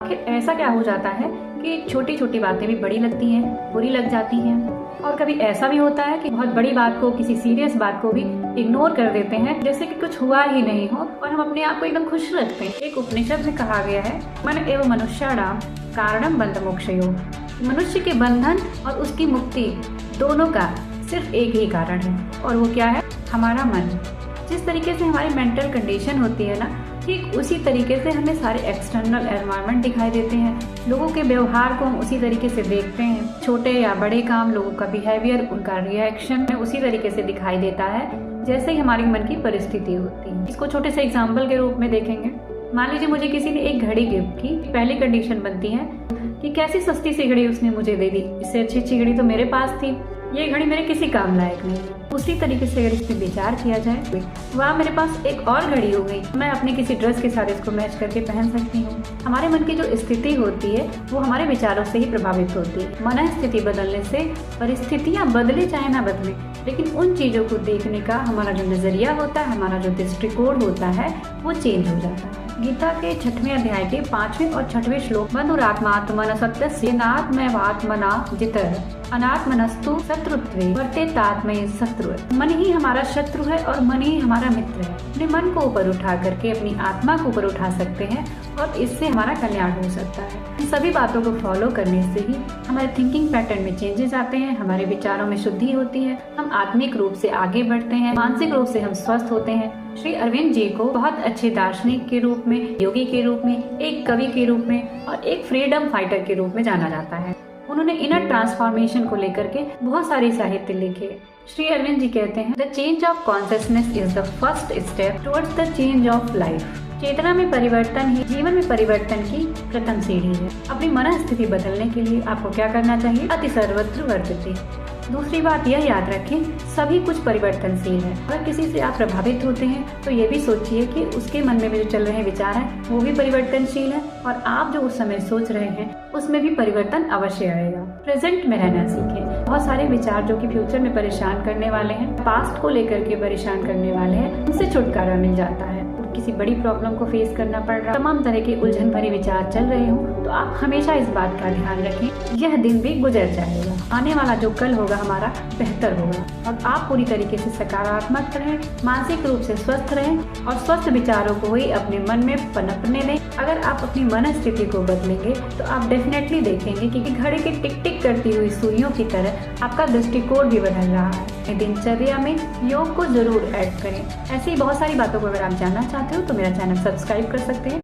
आखिर ऐसा क्या हो जाता है कि छोटी छोटी बातें भी बड़ी लगती हैं, बुरी लग जाती हैं। और कभी ऐसा भी होता है कि बहुत बड़ी बात को, किसी सीरियस बात को भी इग्नोर कर देते हैं, जैसे कि कुछ हुआ ही नहीं हो, और हम अपने आप को एकदम खुश रखते हैं। एक उपनिषद में कहा गया है, मन एवं मनुष्याणाम कारणम बंध मोक्षयो। मनुष्य के बंधन और उसकी मुक्ति दोनों का सिर्फ एक ही कारण है, और वो क्या है? हमारा मन। जिस तरीके से हमारी मेंटल कंडीशन होती है ना, ठीक उसी तरीके से हमें सारे एक्सटर्नल एनवायरनमेंट दिखाई देते हैं। लोगों के व्यवहार को हम उसी तरीके से देखते हैं। छोटे या बड़े काम, लोगों का बिहेवियर, उनका रिएक्शन उसी तरीके से दिखाई देता है जैसे ही हमारे मन की परिस्थिति होती है। इसको छोटे से एग्जाम्पल के रूप में देखेंगे। मान लीजिए मुझे किसी ने एक घड़ी गिफ्ट की। पहली कंडीशन बनती है कि कैसी सस्ती सी घड़ी उसने मुझे दे दी, इससे अच्छी घड़ी तो मेरे पास थी, ये घड़ी मेरे किसी काम लायक नहीं। उसी तरीके से अगर इस पे विचार किया जाए, वहाँ मेरे पास एक और घड़ी हो गई, मैं अपने किसी ड्रेस के साथ इसको मैच करके पहन सकती हूँ। हमारे मन की जो स्थिति होती है वो हमारे विचारों से ही प्रभावित होती है। मन स्थिति बदलने से परिस्थितियाँ बदले चाहे ना बदले, लेकिन उन चीजों को देखने का हमारा जो नजरिया होता है, हमारा जो दृष्टिकोण होता है, वो चेंज हो जाता है। गीता के 6वें अध्याय के 5वें और 6वें श्लोक, बंधुरात्मात्मन सत्यस्य नात्मैवात्मना जितः अनात्मनस्तु शत्रुत्वे वर्तेतात्मये शत्रु। मन ही हमारा शत्रु है और मन ही हमारा मित्र है। अपने मन को ऊपर उठा करके अपनी आत्मा को ऊपर उठा सकते हैं और इससे हमारा कल्याण हो सकता है। इन सभी बातों को फॉलो करने से ही हमारे थिंकिंग पैटर्न में चेंजेस आते हैं, हमारे विचारों में शुद्धि होती है, हम आत्मिक रूप से आगे बढ़ते हैं, मानसिक रूप से हम स्वस्थ होते हैं। श्री अरविंद जी को बहुत अच्छे दार्शनिक के रूप में, योगी के रूप में, एक कवि के रूप में और एक फ्रीडम फाइटर के रूप में जाना जाता है। उन्होंने इनर ट्रांसफॉर्मेशन को लेकर के बहुत सारे साहित्य लिखे। श्री अरविंद जी कहते हैं, the change of consciousness is the first step towards the change of life. चेतना में परिवर्तन ही जीवन में परिवर्तन की प्रथम सीढ़ी है। अपनी मनस्थिति बदलने के लिए आपको क्या करना चाहिए? अति सर्वत्र वर्तते। दूसरी बात यह याद रखें, सभी कुछ परिवर्तनशील है। अगर किसी से आप प्रभावित होते हैं तो ये भी सोचिए कि उसके मन में जो चल रहे विचार हैं वो भी परिवर्तनशील है, और आप जो उस समय सोच रहे हैं उसमें भी परिवर्तन अवश्य आएगा। प्रेजेंट में रहना सीखें। बहुत सारे विचार जो कि फ्यूचर में परेशान करने वाले हैं, पास्ट को लेकर के परेशान करने वाले हैं, उनसे छुटकारा मिल जाता है। किसी बड़ी प्रॉब्लम को फेस करना पड़ रहा, तमाम तरह के उलझन भरे विचार चल रहे हो, तो आप हमेशा इस बात का ध्यान रखें, यह दिन भी गुजर जाएगा, आने वाला जो कल होगा हमारा बेहतर होगा। और आप पूरी तरीके से सकारात्मक रहें, मानसिक रूप से स्वस्थ रहें और स्वस्थ विचारों को ही अपने मन में पनपने दें। अगर आप अपनी मन स्थिति को बदलेंगे तो आप डेफिनेटली देखेंगे कि घड़ी की टिक टिक करती हुई सुइयों की तरह आपका दृष्टिकोण भी बदल रहा है। दिनचर्या में योग को जरूर ऐड करें। ऐसी बहुत सारी बातों को अगर आप जानना चाहते हो तो मेरा चैनल सब्सक्राइब कर सकते हैं।